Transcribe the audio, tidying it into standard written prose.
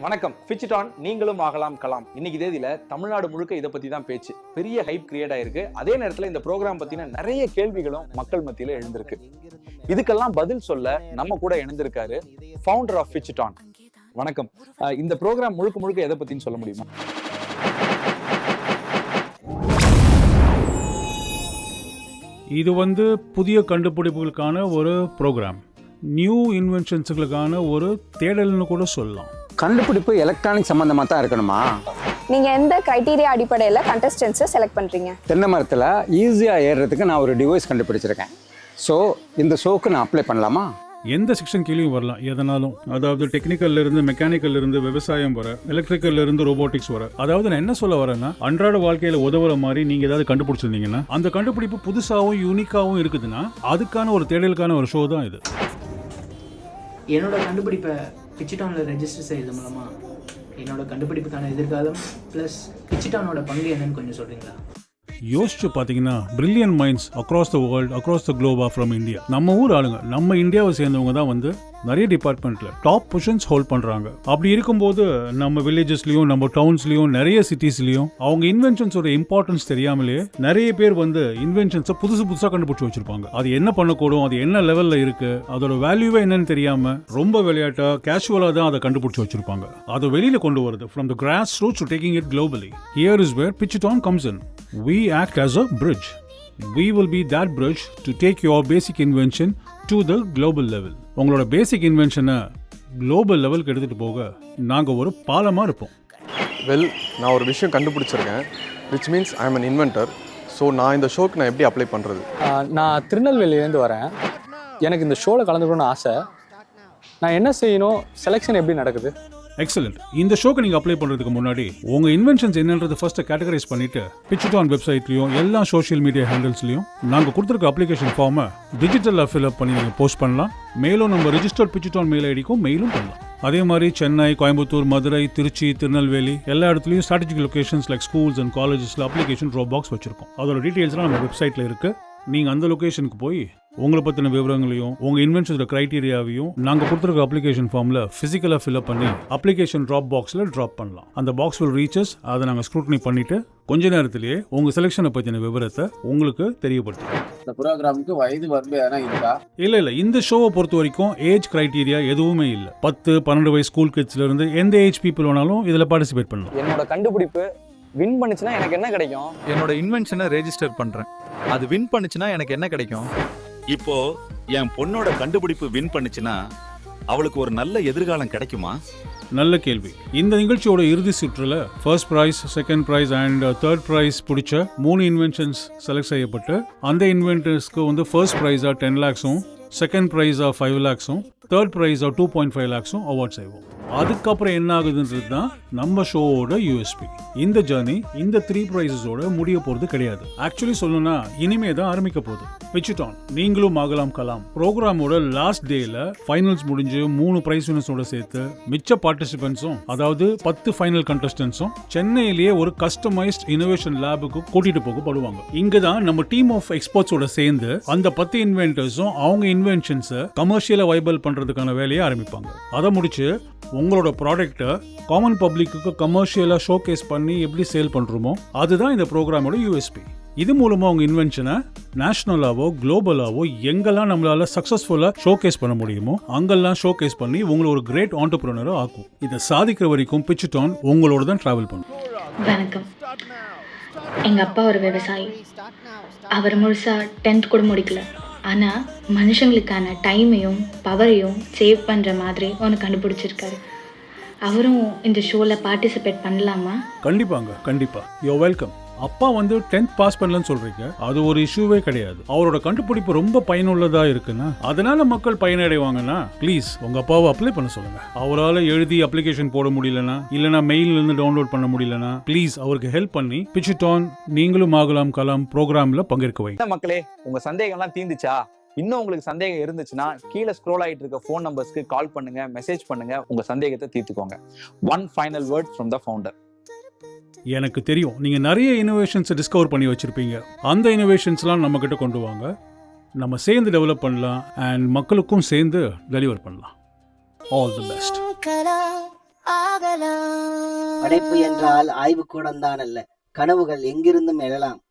வணக்கம். Fitch It on, நீங்களும் ஆகலாம் கலாம். இன்னைக்கு தேதியில தமிழ்நாடு முழுக்க இதை பத்தி தான் பேச்சு. பெரிய ஹைப் கிரியேட் ஆயிருக்கு. அதே நேரத்துல இந்த ப்ரோக்ராம் பத்தின நிறைய கேள்விகளும் மக்கள் மத்தியில எழுந்திருக்கு. இதுக்கெல்லாம் பதில் சொல்ல நம்ம கூட இணைந்திருக்காரு founder of Pitch It On. வணக்கம். இந்த ப்ரோக்ராம் முழுக்க எதை பத்தின்னு சொல்ல முடியுமா? இது புதிய கண்டுபிடிப்புகளுக்கான ஒரு ப்ரோக்ராம், நியூ இன்வென்ஷன்ஸுகளுக்கான ஒரு தேடல்னு கூட சொல்லலாம். கண்டுபிடிப்பு எலக்ட்ரானிக் சம்பந்தமாக தான் இருக்கணுமா? நீங்கள் எந்த கிரைட்டீரியா அடிப்படையில் கண்டஸ்டன்ஸை செலக்ட் பண்ணுறீங்க? தென்னை மரத்தில் ஈஸியாக ஏறுறதுக்கு நான் ஒரு டிவைஸ் கண்டுபிடிச்சிருக்கேன். ஸோ இந்த ஷோக்கு நான் அப்ளை பண்ணலாமா? எந்த செக்ஷன் கீழேயும் வரலாம், எதனாலும். அதாவது டெக்னிக்கல்ல இருந்து மெக்கானிக்கல்ல இருந்து விவசாயம் வர, எலக்ட்ரிக்கல்ல இருந்து ரோபோட்டிக்ஸ் வர. அதாவது நான் என்ன சொல்ல வரேன்னா, அன்றாட வாழ்க்கையில உதவுற மாதிரி நீங்க ஏதாவது கண்டுபிடிச்சிருந்தீங்கன்னா அந்த கண்டுபிடிப்பு புதுசாகவும் யூனிக்காகவும் இருக்குதுன்னா அதுக்கான ஒரு தேடலுக்கான ஒரு ஷோ தான் இது. என்னோட கண்டுபிடிப்பை ஃபிட்ச் இட் ஆன்ல ரெஜிஸ்டர் செய்யறது மூலமா என்னோட கண்டுபிடிப்புக்கான எதிர்காலம் ப்ளஸ் ஃபிட்ச் இட் ஆனோட பங்கு என்னன்னு கொஞ்சம் சொல்றீங்களா? யோசிச்சு பார்த்தீங்கன்னா, brilliant minds across the world, across the globe are from India. நம்ம ஊர் ஆளுங்க, நம்ம இந்தியாவை சேர்ந்தவங்க தான் நிறைய டிபார்ட்மெண்ட்ல டாப் பொசிஷன்ஸ் ஹோல்ட் பண்றாங்க. அப்படி இருக்கும்போது நம்ம வில்லேஜஸ்லயும் நம்ம டவுன்ஸ்லயும் நிறைய சிட்டிஸ்லயும் அவங்க இன்வென்ஷன்ஸோட இம்பார்ட்டன்ஸ் தெரியாமலேயே நிறைய பேர் இன்வென்ஷன்ஸை புதுசா கண்டுபிடிச்சு வச்சிருப்பாங்க. அது என்ன பண்ணக்கூடும், அது என்ன லெவல்ல இருக்கு, அதோட வேல்யூவே என்னன்னு தெரியாம ரொம்ப விளையாட்டா கேஷுவலா தான் அதை கண்டுபிடிச்சு வச்சிருப்பாங்க. அதை வெளியில கொண்டு வருது, from the grassroots to taking it globally. Here is where Pitch It On comes in. We act as a bridge. We will be that bridge to take your basic invention to the global level. உங்களோட பேசிக் இன்வென்ஷனை global லெவலுக்கு எடுத்துகிட்டு போக நாங்கள் ஒரு பாலமாக இருப்போம். நான் ஒரு விஷயம் கண்டுபிடிச்சிருக்கேன், which means I am an inventor. So நான் இந்த ஷோக்கு நான் எப்படி அப்ளை பண்ணுறது? நான் திருநெல்வேலியிலேருந்து வரேன். எனக்கு இந்த ஷோவில் கலந்துக்கணும்னு ஆசை. நான் என்ன செய்யணும்? செலெக்ஷன் எப்படி நடக்குது? எக்ஸலண்ட். இந்த ஷோக்கு நீங்கள் அப்ளை பண்ணுறதுக்கு முன்னாடி உங்கள் இன்வென்ஷன்ஸ் என்னன்றது ஃபர்ஸ்ட் கேட்டகரைஸ் பண்ணிட்டு Pitch It On வெப்சைட்லையும் எல்லா சோஷியல் மீடியா ஹேண்டில்ஸ்லையும் நாங்கள் கொடுத்துருக்க அப்ளிகேஷன் ஃபார்மை டிஜிட்டலாக ஃபில்அப் பண்ணி நீங்கள் போஸ்ட் பண்ணலாம். மேலும் நம்ம registered Pitch It On mail ஐடிக்கும் மெயிலும் பண்ணலாம். அதே மாதிரி சென்னை, கோயம்புத்தூர், மதுரை, திருச்சி, திருநெல்வேலி எல்லா இடத்துலையும் strategic locations like schools and காலேஜஸில் அப்ளிகேஷன் ட்ராப் பாக்ஸ் வச்சிருக்கோம். அதோட டீட்டெயில்ஸ்லாம் நம்ம வெப்சைட்டில் இருக்குது. நீங்கள் அந்த லொகேஷனுக்கு போய் உங்களை பற்றின விவரங்களையும் உங்கள் இன்வென்ஷனோட க்ரைட்டீரியாவையும் நாங்கள் கொடுத்துருக்க அப்ளிகேஷன் ஃபார்மில் ஃபிசிக்கலாக ஃபில்அப் பண்ணி அப்ளிகேஷன் ட்ராப் பாக்ஸில் ட்ராப் பண்ணலாம். அந்த பாக்ஸ் வில் ரீச்சஸ். அதை நாங்கள் ஸ்க்ரூட்னி பண்ணிவிட்டு கொஞ்ச நேரத்திலேயே உங்கள் செலெக்ஷனை பற்றின விவரத்தை உங்களுக்கு தெரியப்படுத்துவோம். இந்த ப்ரோக்ராமுக்கு வயது வரம்பு எதனா இருக்கா? இல்லை. இந்த ஷோவை பொறுத்த வரைக்கும் ஏஜ் க்ரைட்டீரியா எதுவுமே இல்லை. 10-12 வயசு ஸ்கூல் கிட்ஸ்லேருந்து எந்த ஏஜ் பீப்புள் வேணாலும் இதில் பார்ட்டிசிபேட் பண்ணலாம். என்னோட கண்டுபிடிப்பு வின் பண்ணுச்சுன்னா எனக்கு என்ன கிடைக்கும்? என்னோட இன்வென்ஷனை ரெஜிஸ்டர் பண்றேன், அது வின் பண்ணுச்சுன்னா எனக்கு என்ன கிடைக்கும்? இப்போ என் பொண்ணோட கண்டுபிடிப்பு வின் பண்ணுச்சுன்னா அவளுக்கு ஒரு நல்ல எதிர்காலம் கிடைக்குமா? நல்ல கேள்வி. இந்த நிகழ்ச்சியோட இறுதி சுற்றுல first prize, second prize and third prize பிடிச்ச 3 இன்வென்ஷன்ஸ் செலக்ட் செய்யப்பட்டு அந்த இன்வென்டர்ஸ்க்கு ஃபர்ஸ்ட் பிரைஸா 10 lakhs-உம், செகண்ட் பிரைஸா 5 lakhs-உம், தேர்ட் பிரைஸா 2.5 lakhs-உம் அவார்ட் செய்வோம். அதுக்கப்புறம் என்ன ஆகுதுன்றது தான் நம்ம ஷோவோட யூஎஸ்பி. இந்த ஜர்னி இந்த 3 prizes-ஓட முடிய போறது கிடையாது. ஆக்சுவலி சொல்லணும்னா இனிமே தான் ஆரம்பிக்க போகுது. Pitch It On, நீங்களும் ஆகலாம் கலாம் ப்ரோக்ராமோட லாஸ்ட் டேல ஃபைனல்ஸ் முடிஞ்சு 3 பிரைஸ் வினர்ஸோட சேர்த்து மிச்ச பார்ட்டிசிபென்ட்ஸும், அதாவது 10 ஃபைனல் கண்டஸ்டன்ஸும் சென்னையிலேயே ஒரு கஸ்டமைஸ்ட் இனோவேஷன் லேபுக்கு கூட்டிட்டு போகப்படுவாங்க. இங்க தான் நம்ம டீம் ஆஃப் எக்ஸ்பர்ட்ஸோட சேர்ந்து அந்த 10 இன்வென்டர்ஸும் அவங்க இன்வென்ஷன்ஸை கமர்ஷியலா வைபிள் பண்றதுக்கான வேலையை ஆரம்பிப்பாங்க. அதை முடிச்சு உங்களோட ப்ராடக்ட்டை காமன் பப்ளிக்கு கமர்ஷியலா ஷோகேஸ் பண்ணி எப்படி சேல் பண்றோமோ அதுதான் இந்த ப்ரோக்ராமோட யூஎஸ்பி. இது மூலமா உங்க இன்வென்ஷனை நேஷனலாவோ குளோபலாவோ எங்கெல்லாம் நம்மளால சக்சஸ்ஃபுல்லா ஷோகேஸ் பண்ண முடியுமோ அங்கெல்லாம் ஷோகேஸ் பண்ணி உங்களை ஒரு கிரேட் ஆண்டர்பிரினரா ஆக்கும். இதை சாதிக்கிற வரைக்கும் Pitch It On உங்களோட தான் டிராவல் பண்ணும். வணக்கம். எங்க அப்பா ஒரு விவசாயி. அவர் முழுசா 10th கூட முடிக்கல. ஆனால் மனுஷங்களுக்கான டைமையும் பவரையும் சேவ் பண்ணுற மாதிரி ஒன்று கண்டுபிடிச்சிருக்காரு. அவரும் இந்த ஷோவில் பார்ட்டிசிபேட் பண்ணலாமா? கண்டிப்பா. You welcome. அப்பா 10th பாஸ் பண்ணலன்னு சொல்றீங்க, அது ஒரு இஷ்யூவே கிடையாது. அவரோட கண்டுபிடிப்பு ரொம்ப பயனுள்ளதா இருக்குன்னா அதனால மக்கள் பயனடைவாங்கன்னா ப்ளீஸ் உங்க அப்பாவை அப்ளை பண்ண சொல்லுங்க. அவரால் எழுதி அப்ளிகேஷன் போட முடியலனா, இல்லைனா மெயில்ல இருந்து டவுன்லோட் பண்ண முடியலனா ப்ளீஸ் அவருக்கு ஹெல்ப் பண்ணி Pitch It On, நீங்களும் ஆகலாம் கலாம் ப்ரோக்ராம்ல பங்கேற்க வைங்க. மக்களே, உங்க சந்தேகம்லாம் தீர்ந்துச்சா? இன்னும் உங்களுக்கு சந்தேகம் இருந்துச்சுன்னா கீழே ஸ்க்ரோல் ஆகிட்டு இருக்க ஃபோன் நம்பர்ஸ்க்கு கால் பண்ணுங்க, மெசேஜ் பண்ணுங்க, உங்க சந்தேகத்தை தீர்த்துக்கோங்க. One final word from the founder. எனக்கு தெரியும் நீங்க நிறைய இனோவேஷன்ஸ் டிஸ்கவர் பண்ணி வச்சிருப்பீங்க. அந்த இனோவேஷன்ஸ்லாம் நம்ம கிட்ட கொண்டு வாங்க. நம்ம சேர்ந்து டெவலப் பண்ணலாம் அண்ட் மக்களுக்கும் சேர்ந்து டெலிவர் பண்ணலாம். All the best. படைப்பு என்றால் ஆய்வுக்கூடம் தான் அல்ல, கனவுகள் எங்கிருந்தும் எழலாம்.